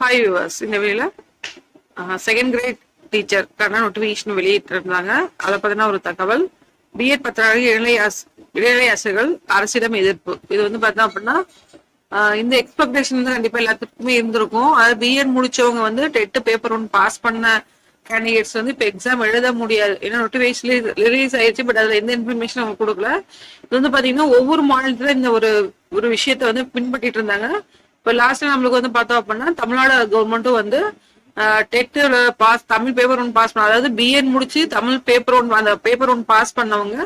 Hi viewers, இந்த வேளையில second grade டீச்சருக்கான notification வெளியிட்டிருந்தாங்க. அதை பத்தின ஒரு தகவல். பிஎட் பத்திராக இளையாசிரியர்கள் அரசிடம் எதிர்ப்பு. இது வந்து பார்த்தோம் அப்படின்னா இந்த எக்ஸ்பெக்டேஷன் வந்து கண்டிப்பா எல்லாத்துக்குமே இருந்திருக்கும். அது பிஎட் முடிச்சவங்க வந்து டெட் பேப்பர் ஒன்று பாஸ் பண்ண கேண்டிடேட்ஸ் வந்து இப்போ எக்ஸாம் எழுத முடியாது. ஏன்னா நோட்டிபிகேஷன் ரிலீஸ் ஆயிடுச்சு, பட் அதுல எந்த இன்ஃபர்மேஷன் அவங்க கொடுக்கல. இது வந்து பாத்தீங்கன்னா ஒவ்வொரு மாநிலத்துல இந்த ஒரு விஷயத்த வந்து பின்பற்றிட்டு இருந்தாங்க. இப்போ லாஸ்ட் நம்மளுக்கு வந்து பார்த்தோம் அப்படின்னா தமிழ்நாடு கவர்மெண்ட்டும் வந்து டெட்ல பாஸ் தமிழ் பேப்பர் ஒன்று பாஸ் பண்ண, அதாவது பிஎட் முடிச்சு தமிழ் பேப்பர் ஒன்று அந்த பேப்பர் ஒன்று பாஸ் பண்ணவங்க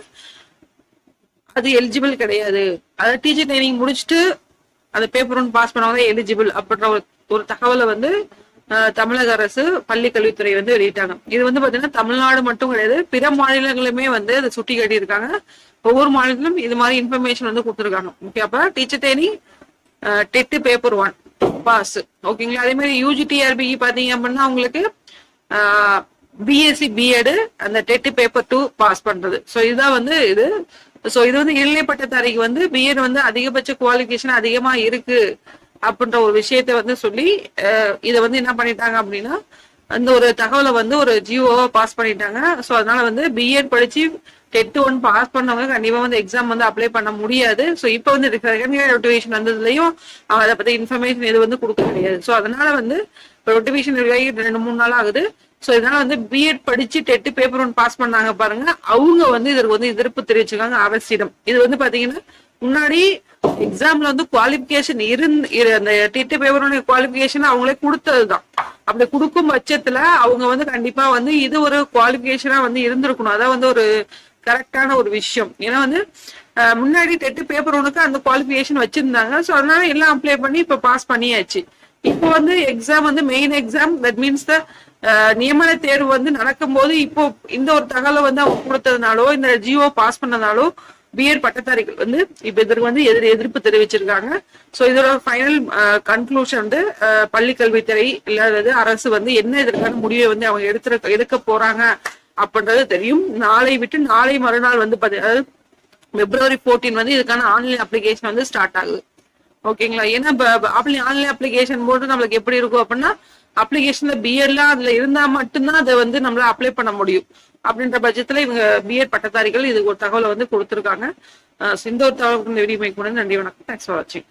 அது எலிஜிபிள் கிடையாது. அதாவது டீச்சர் ட்ரைனிங் முடிச்சுட்டு அந்த பேப்பர் ஒன்று பாஸ் பண்ணவங்க எலிஜிபிள் அப்படின்ற ஒரு தகவலை வந்து தமிழக அரசு பள்ளி கல்வித்துறை வந்து வெளியிட்டாங்க. இது வந்து பாத்தீங்கன்னா தமிழ்நாடு மட்டும் கிடையாது, பிற மாநிலங்களுமே வந்து அதை சுட்டி காட்டியிருக்காங்க. ஒவ்வொரு மாநிலத்திலும் இது மாதிரி இன்ஃபர்மேஷன் வந்து கொடுத்துருக்காங்க. ஓகே, அப்ப teacher training TET paper 1 pass. ஓகேங்களா. அதே மாதிரி யூஜிடிஆர்பி பாத்தீங்க அப்படின்னா உங்களுக்கு பிஎஸ்சி பிஎட் அந்த டெட் பேப்பர் 2 பாஸ் பண்றது. ஸோ இதுதான் வந்து இது. ஸோ இது வந்து இளநிலை பட்டதாரிக்கு வந்து பிஎட் வந்து அதிகபட்ச குவாலிஃபிகேஷன் அதிகமா இருக்கு அப்படின்ற ஒரு விஷயத்த வந்து சொல்லி இதை வந்து என்ன பண்ணிட்டாங்க அப்படின்னா அந்த ஒரு தகவலை வந்து ஒரு ஜிஓவா பாஸ் பண்ணிட்டாங்க. ஸோ அதனால வந்து பிஎட் படிச்சு டெட் 1 பாஸ் பண்ணவங்க கண்டிப்பா வந்து எக்ஸாம் வந்து அப்ளை பண்ண முடியாது. ஸோ இப்போ வந்து செகண்ட் இயர் நோட்டிஃபிகேஷன் வந்ததுலயும் அவங்க அதை பத்தி இன்ஃபர்மேஷன் எது வந்து கொடுக்க முடியாது. ஸோ அதனால வந்து இப்போ நோட்டிஃபிகேஷன் 2-3 நாள் ஆகுது. ஸோ இதனால வந்து பிஎட் படிச்சு டெட் பேப்பர் 1 பாஸ் பண்ணாங்க பாருங்க, அவங்க வந்து இதற்கு வந்து எதிர்ப்பு தெரிவிச்சிருக்காங்க அரசிடம். இது வந்து பாத்தீங்கன்னா முன்னாடி எக்ஸாம்ல வந்து குவாலிபிகேஷன் அந்த டெட் பேப்பர் குவாலிபிகேஷன் அவங்களே கொடுத்ததுதான். அப்படி கொடுக்கும் பட்சத்துல அவங்க வந்து கண்டிப்பா வந்து இது ஒரு குவாலிபிகேஷனா வந்து இருந்திருக்கணும். அதான் வந்து ஒரு கரெக்டான ஒரு விஷயம். ஏன்னா வந்து முன்னாடி டெட் பேப்பர் 1க்கு அந்த குவாலிபிகேஷன் வச்சிருந்தாங்க. ஸோ அதனால எல்லாம் அப்ளை பண்ணி இப்ப பாஸ் பண்ணியாச்சு. இப்போ வந்து எக்ஸாம் வந்து மெயின் எக்ஸாம், தட் மீன்ஸ் த நியமன தேர்வு வந்து நடக்கும் போது இப்போ இந்த ஒரு தகவலை வந்து அவங்க கொடுத்ததுனாலோ இந்த ஜிஓ பாஸ் பண்ணனாலோ பிஎட் பட்டதாரிகள் வந்து இப்ப இதற்கு வந்து எதிர்ப்பு தெரிவிச்சிருக்காங்க. ஸோ இதோட ஃபைனல் கன்க்ளூஷன் வந்து பள்ளி கல்வித்துறை இல்லாதது அரசு வந்து என்ன இதற்கான முடிவை வந்து அவங்க எடுக்க போறாங்க அப்படின்றது தெரியும். நாளை மறுநாள் வந்து அதாவது February 14 வந்து இதுக்கான ஆன்லைன் அப்ளிகேஷன் வந்து ஸ்டார்ட் ஆகுது. ஓகேங்களா. ஏன்னா ஆன்லைன் அப்ளிகேஷன் போட்டு நம்மளுக்கு எப்படி இருக்கும் அப்படின்னா அப்ளிகேஷன்ல பிஎட்லாம் அதுல இருந்தா மட்டும்தான் அதை வந்து நம்மளால அப்ளை பண்ண முடியும். அப்படின்ற பட்சத்துல இவங்க பிஎட் பட்டதாரிகள் இது ஒரு தகவலை வந்து கொடுத்துருக்காங்க. இந்த ஒரு தகவலுக்கு இந்த வீடியோ மேக் பண்ணது நன்றி, வணக்கம். தேங்க்ஸ் ஃபார் வாட்சிங்.